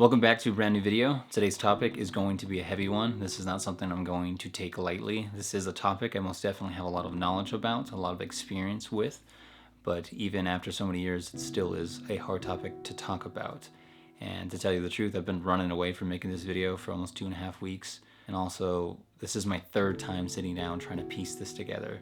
Welcome back to a brand new video. Today's topic is going to be a heavy one. This is not something I'm going to take lightly. This is a topic I most definitely have a lot of knowledge about, a lot of experience with, but even after so many years, it still is a hard topic to talk about. And to tell you the truth, I've been running away from making this video for almost 2.5 weeks. And also, this is my third time sitting down trying to piece this together.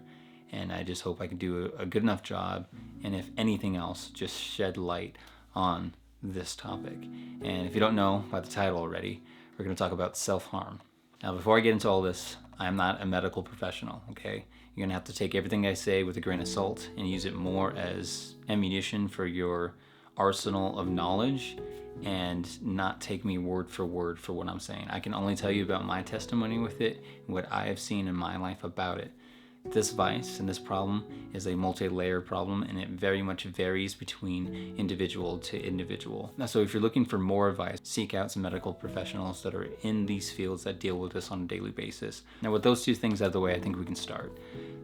And I just hope I can do a good enough job, and if anything else, just shed light on this topic. And if you don't know by the title already, we're going to talk about self-harm. Now, before I get into all this, I'm not a medical professional, okay? You're going to have to take everything I say with a grain of salt and use it more as ammunition for your arsenal of knowledge and not take me word for word for what I'm saying. I can only tell you about my testimony with it and what I have seen in my life about it. This vice and this problem is a multi-layer problem, and it very much varies between individual to individual. Now, so if you're looking for more advice, seek out some medical professionals that are in these fields that deal with this on a daily basis. Now, with those two things out of the way, I think we can start.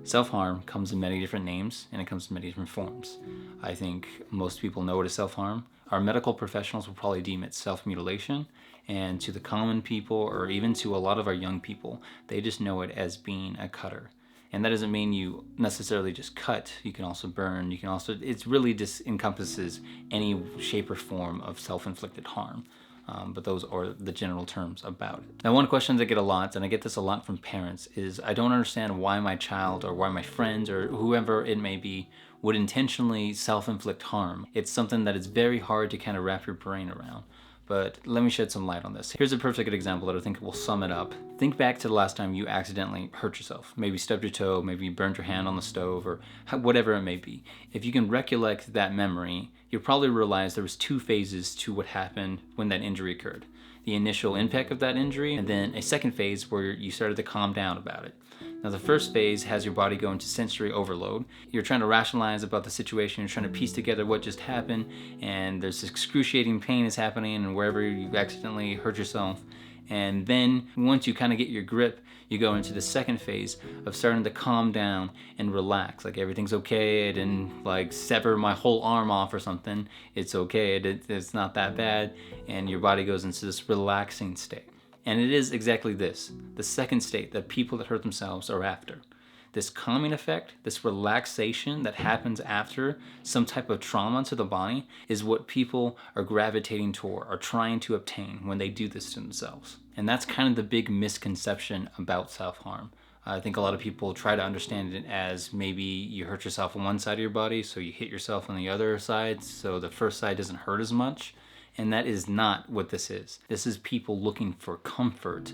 Self-harm comes in many different names, and it comes in many different forms. I think most people know what is self-harm. Our medical professionals will probably deem it self-mutilation, and to the common people, or even to a lot of our young people, they just know it as being a cutter. And that doesn't mean you necessarily just cut. You can also burn. You can also, it's really just encompasses any shape or form of self-inflicted harm. But those are the general terms about it. Now, one question I get a lot, and I get this a lot from parents, is I don't understand why my child or why my friends or whoever it may be would intentionally self-inflict harm. It's something that is very hard to kind of wrap your brain around. But let me shed some light on this. Here's a perfect example that I think will sum it up. Think back to the last time you accidentally hurt yourself. Maybe stubbed your toe, maybe you burned your hand on the stove, or whatever it may be. If you can recollect that memory, you'll probably realize there was two phases to what happened when that injury occurred. The initial impact of that injury, and then a second phase where you started to calm down about it. Now, the first phase has your body go into sensory overload. You're trying to rationalize about the situation, you're trying to piece together what just happened, and there's excruciating pain is happening and wherever you accidentally hurt yourself. And then once you kind of get your grip, you go into the second phase of starting to calm down and relax. Like, everything's okay, I didn't like sever my whole arm off or something. It's okay, it's not that bad. And your body goes into this relaxing state. And it is exactly this, the second state that people that hurt themselves are after. This calming effect, this relaxation that happens after some type of trauma to the body is what people are gravitating toward, are trying to obtain when they do this to themselves. And that's kind of the big misconception about self-harm. I think a lot of people try to understand it as maybe you hurt yourself on one side of your body, so you hit yourself on the other side, so the first side doesn't hurt as much. And that is not what this is. This is people looking for comfort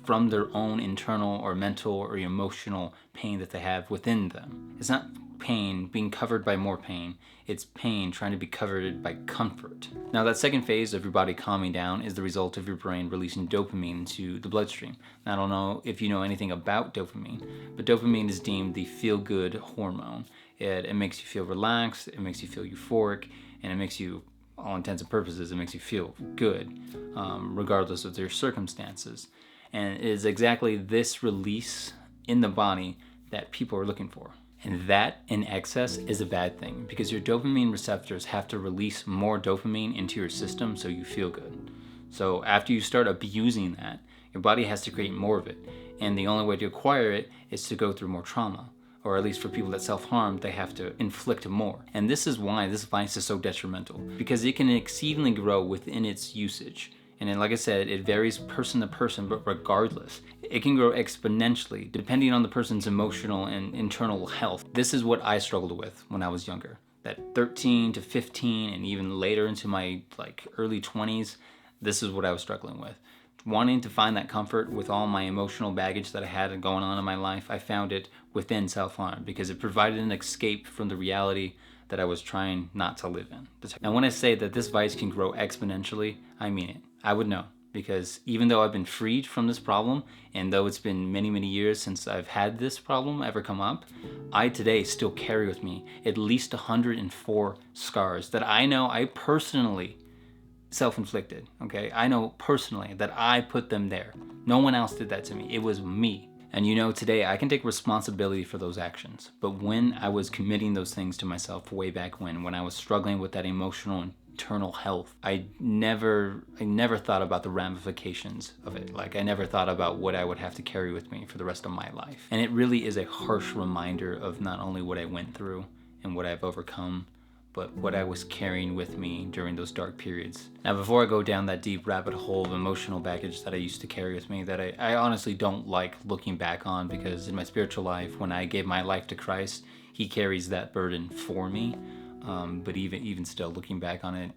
from their own internal or mental or emotional pain that they have within them. It's not pain being covered by more pain. It's pain trying to be covered by comfort. Now, that second phase of your body calming down is the result of your brain releasing dopamine into the bloodstream. Now, I don't know if you know anything about dopamine, but dopamine is deemed the feel-good hormone. It makes you feel relaxed, it makes you feel euphoric, and it makes you, all intents and purposes, it makes you feel good, regardless of your circumstances. And it is exactly this release in the body that people are looking for. And that in excess is a bad thing, because your dopamine receptors have to release more dopamine into your system so you feel good. So after you start abusing that, your body has to create more of it. And the only way to acquire it is to go through more trauma. Or at least for people that self-harm, they have to inflict more. And this is why this vice is so detrimental, because it can exceedingly grow within its usage. And then, like I said, it varies person to person, but regardless, it can grow exponentially depending on the person's emotional and internal health. This is what I struggled with when I was younger. That 13 to 15 and even later into my early 20s, this is what I was struggling with. Wanting to find that comfort with all my emotional baggage that I had going on in my life, I found it within self-harm because it provided an escape from the reality that I was trying not to live in. Now, when I say that this vice can grow exponentially, I mean it. I would know, because even though I've been freed from this problem, and though it's been many, many years since I've had this problem ever come up, I today still carry with me at least 104 scars that I know I personally self-inflicted, okay? I know personally that I put them there. No one else did that to me. It was me. And you know, today I can take responsibility for those actions. But when I was committing those things to myself way back when I was struggling with that emotional and eternal health. I never thought about the ramifications of it. Like, I never thought about what I would have to carry with me for the rest of my life. And it really is a harsh reminder of not only what I went through and what I've overcome, but what I was carrying with me during those dark periods. Now, before I go down that deep rabbit hole of emotional baggage that I used to carry with me, that I honestly don't like looking back on, because in my spiritual life, when I gave my life to Christ, He carries that burden for me. But even still, looking back on it,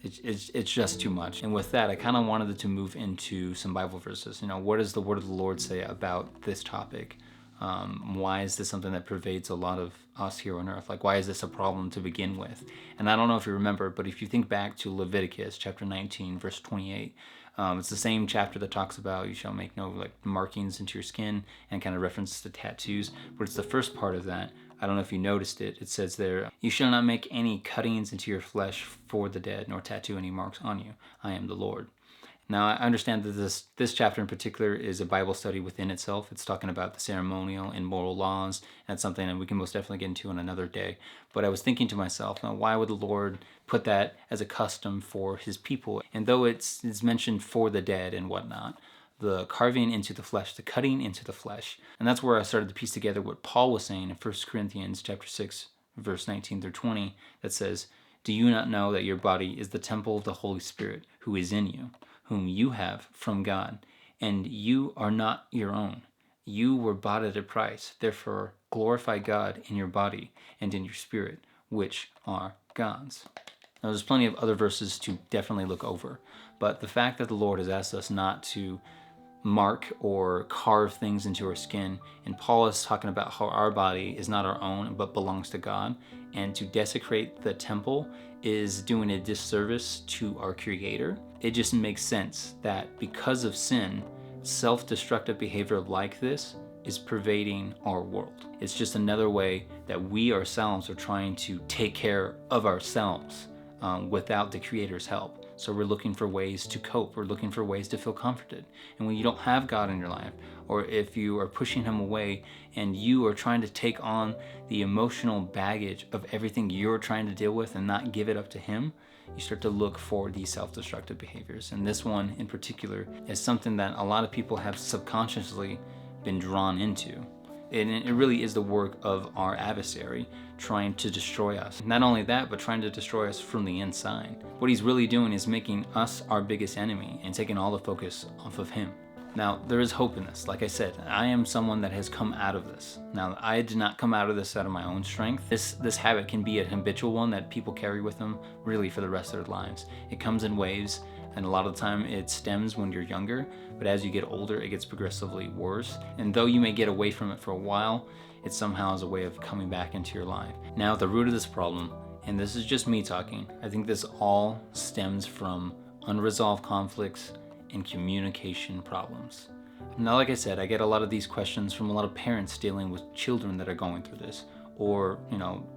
it's just too much. And with that, I kind of wanted to move into some Bible verses. What does the Word of the Lord say about this topic? Why is this something that pervades a lot of us here on earth? Like, why is this a problem to begin with? And I don't know if you remember, but if you think back to Leviticus chapter 19, verse 28, it's the same chapter that talks about you shall make no markings into your skin, and kind of references to tattoos. But it's the first part of that. I don't know if you noticed it. It says there, you shall not make any cuttings into your flesh for the dead, nor tattoo any marks on you. I am the Lord. Now, I understand that this chapter in particular is a Bible study within itself. It's talking about the ceremonial and moral laws, and it's something that we can most definitely get into on another day. But I was thinking to myself, now, why would the Lord put that as a custom for His people? And though it's mentioned for the dead and whatnot, the carving into the flesh, the cutting into the flesh, and that's where I started to piece together what Paul was saying in 1 Corinthians chapter 6, verse 19 through 20, that says, do you not know that your body is the temple of the Holy Spirit who is in you, whom you have from God, and you are not your own? You were bought at a price. Therefore, glorify God in your body and in your spirit, which are God's. Now, there's plenty of other verses to definitely look over, but the fact that the Lord has asked us not to mark or carve things into our skin, and Paul is talking about how our body is not our own but belongs to God, and to desecrate the temple is doing a disservice to our Creator. It just makes sense that because of sin, self-destructive behavior like this is pervading our world. It's just another way that we ourselves are trying to take care of ourselves without the Creator's help. So we're looking for ways to cope. We're looking for ways to feel comforted. And when you don't have God in your life, or if you are pushing Him away and you are trying to take on the emotional baggage of everything you're trying to deal with and not give it up to Him, you start to look for these self-destructive behaviors. And this one in particular is something that a lot of people have subconsciously been drawn into. And it really is the work of our adversary trying to destroy us. Not only that, but trying to destroy us from the inside. What he's really doing is making us our biggest enemy and taking all the focus off of him. Now, there is hope in this. Like I said, I am someone that has come out of this. Now, I did not come out of this out of my own strength. This habit can be a habitual one that people carry with them really for the rest of their lives. It comes in waves, and a lot of the time it stems when you're younger, but as you get older, it gets progressively worse. And though you may get away from it for a while, it somehow is a way of coming back into your life. Now, at the root of this problem, and this is just me talking, I think this all stems from unresolved conflicts and communication problems. Now, like I said, I get a lot of these questions from a lot of parents dealing with children that are going through this, or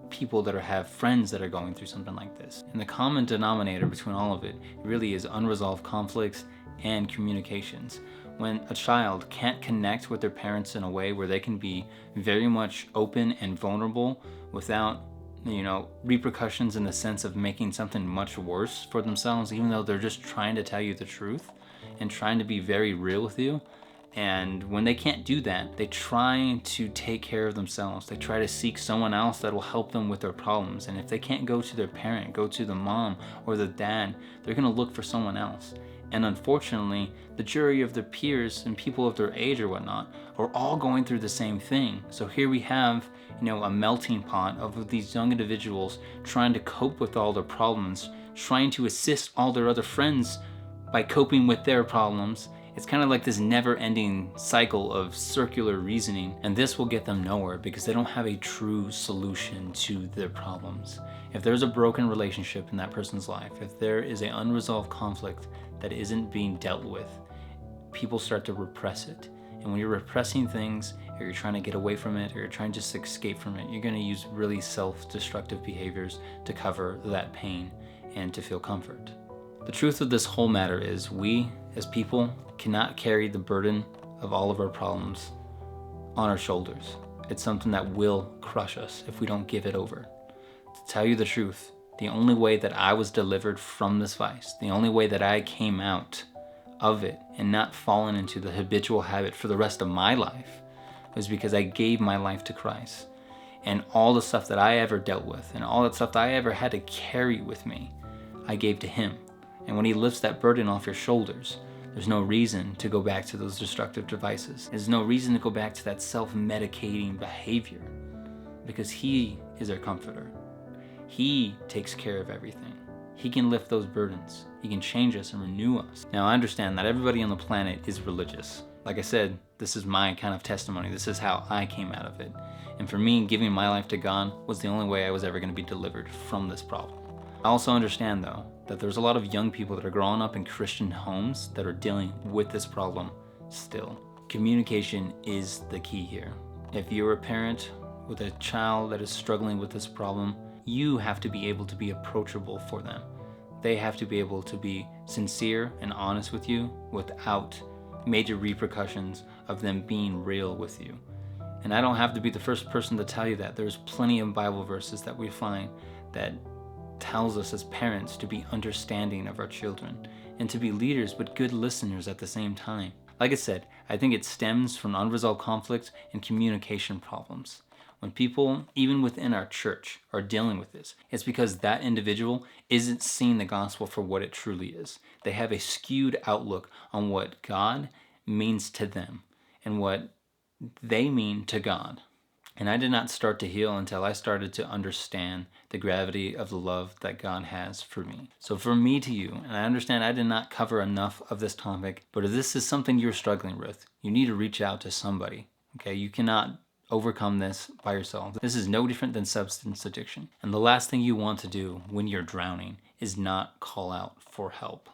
people that have friends that are going through something like this. And the common denominator between all of it really is unresolved conflicts and communications. When a child can't connect with their parents in a way where they can be very much open and vulnerable without repercussions in the sense of making something much worse for themselves, even though they're just trying to tell you the truth and trying to be very real with you. And when they can't do that, they try to take care of themselves. They try to seek someone else that will help them with their problems. And if they can't go to their parent, go to the mom or the dad, they're going to look for someone else. And unfortunately, the majority of their peers and people of their age or whatnot are all going through the same thing. So here we have, a melting pot of these young individuals trying to cope with all their problems, trying to assist all their other friends by coping with their problems. It's kind of like this never-ending cycle of circular reasoning, and this will get them nowhere because they don't have a true solution to their problems. If there's a broken relationship in that person's life, if there is an unresolved conflict that isn't being dealt with, people start to repress it. And when you're repressing things, or you're trying to get away from it, or you're trying to just escape from it, you're going to use really self-destructive behaviors to cover that pain and to feel comfort. The truth of this whole matter is we, as people, cannot carry the burden of all of our problems on our shoulders. It's something that will crush us if we don't give it over. To tell you the truth, The only way that I was delivered from this vice, the only way that I came out of it and not fallen into the habitual habit for the rest of my life, was because I gave my life to Christ. And all the stuff that I ever dealt with and all that stuff that I ever had to carry with me, I gave to Him. And when He lifts that burden off your shoulders, there's no reason to go back to those destructive devices. There's no reason to go back to that self-medicating behavior, because He is our comforter. He takes care of everything. He can lift those burdens. He can change us and renew us. Now, I understand that everybody on the planet is religious. Like I said, this is my kind of testimony. This is how I came out of it. And for me, giving my life to God was the only way I was ever going to be delivered from this problem. I also understand, though, that there's a lot of young people that are growing up in Christian homes that are dealing with this problem still. Communication is the key here. If you're a parent with a child that is struggling with this problem, you have to be able to be approachable for them. They have to be able to be sincere and honest with you without major repercussions of them being real with you. And I don't have to be the first person to tell you that. There's plenty of Bible verses that we find that tells us as parents to be understanding of our children and to be leaders but good listeners at the same time. Like I said, I think it stems from unresolved conflict and communication problems. When people, even within our church, are dealing with this, it's because that individual isn't seeing the gospel for what it truly is. They have a skewed outlook on what God means to them and what they mean to God. And I did not start to heal until I started to understand the gravity of the love that God has for me. So from me to you, and I understand I did not cover enough of this topic, but if this is something you're struggling with, you need to reach out to somebody. Okay, you cannot overcome this by yourself. This is no different than substance addiction. And the last thing you want to do when you're drowning is not call out for help.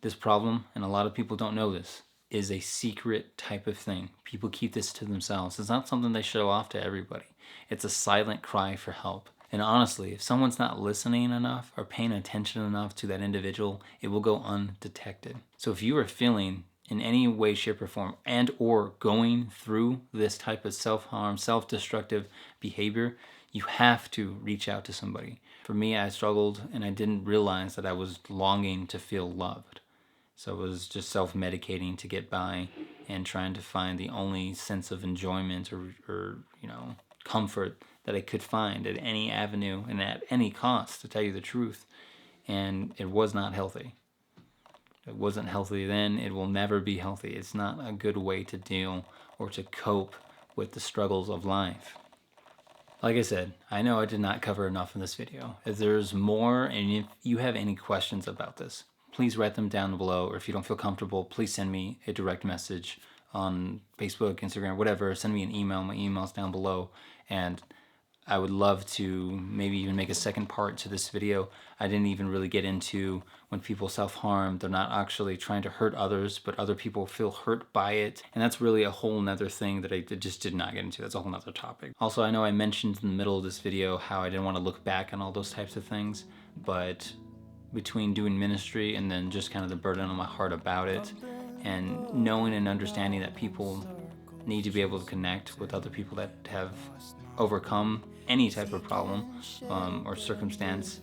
This problem, and a lot of people don't know this, is a secret type of thing. People keep this to themselves. It's not something they show off to everybody. It's a silent cry for help. And honestly, if someone's not listening enough or paying attention enough to that individual, it will go undetected. So if you are feeling in any way, shape, or form, and or going through this type of self-harm, self-destructive behavior, you have to reach out to somebody. For me, I struggled and I didn't realize that I was longing to feel loved. So it was just self-medicating to get by and trying to find the only sense of enjoyment or comfort that I could find at any avenue and at any cost, to tell you the truth. And it was not healthy. It wasn't healthy then. It will never be healthy. It's not a good way to deal or to cope with the struggles of life. Like I said, I know I did not cover enough in this video. If there's more and if you have any questions about this, please write them down below. Or if you don't feel comfortable, please send me a direct message on Facebook, Instagram, whatever. Send me an email. My email's down below. And I would love to maybe even make a second part to this video. I didn't even really get into when people self-harm, they're not actually trying to hurt others, but other people feel hurt by it. And that's really a whole nother thing that I just did not get into. That's a whole nother topic. Also, I know I mentioned in the middle of this video how I didn't want to look back on all those types of things, but between doing ministry and then just kind of the burden on my heart about it, and knowing and understanding that people need to be able to connect with other people that have overcome any type of problem or circumstance,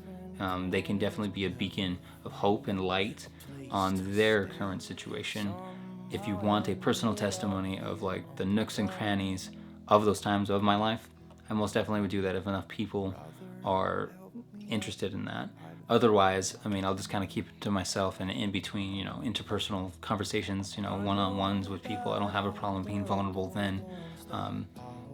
they can definitely be a beacon of hope and light on their current situation. If you want a personal testimony of like the nooks and crannies of those times of my life, I most definitely would do that if enough people are interested in that. Otherwise, I mean, I'll just kind of keep it to myself, and in between, interpersonal conversations, one-on-ones with people, I don't have a problem being vulnerable then.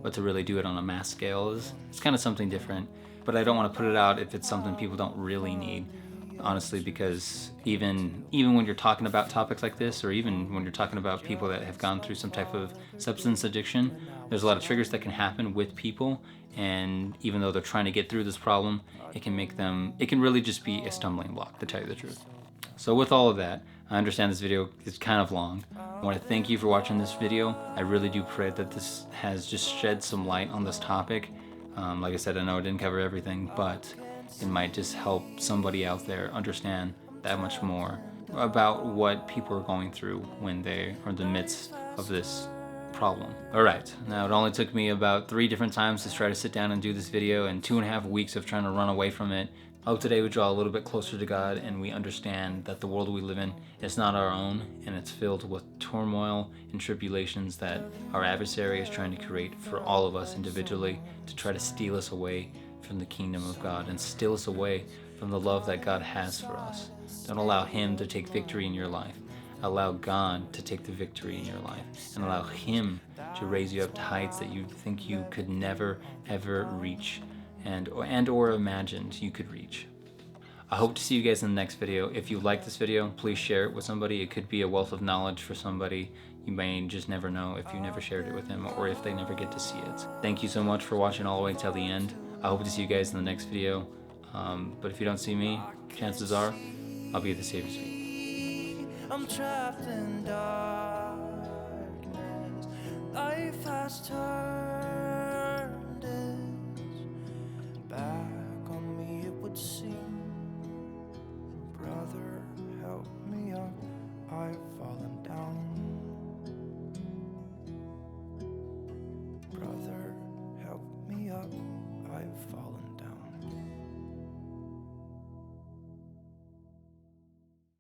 But to really do it on a mass scale it's kind of something different. But I don't want to put it out if it's something people don't really need, honestly, because even when you're talking about topics like this, or even when you're talking about people that have gone through some type of substance addiction, there's a lot of triggers that can happen with people. And even though they're trying to get through this problem, it can really just be a stumbling block, to tell you the truth. So with all of that, I understand this video is kind of long. I want to thank you for watching this video. I really do pray that this has just shed some light on this topic. Like I said, I know I didn't cover everything, but it might just help somebody out there understand that much more about what people are going through when they are in the midst of this problem. Alright, now it only took me about 3 different times to try to sit down and do this video, and 2.5 weeks of trying to run away from it. I hope today we draw a little bit closer to God and we understand that the world we live in is not our own, and it's filled with turmoil and tribulations that our adversary is trying to create for all of us individually to try to steal us away from the kingdom of God and steal us away from the love that God has for us. Don't allow Him to take victory in your life. Allow God to take the victory in your life, and allow Him to raise you up to heights that you think you could never ever reach and or imagined you could reach. I hope to see you guys in the next video. If you like this video, please share it with somebody. It could be a wealth of knowledge for somebody. You may just never know if you never shared it with them or if they never get to see it. Thank you so much for watching all the way till the end. I hope to see you guys in the next video. But if you don't see me, chances are I'll be at the Savior's feet. I'm trapped in darkness. Life has turned its back on me, it would seem. Brother, help me up, I've fallen down. Brother, help me up, I've fallen down.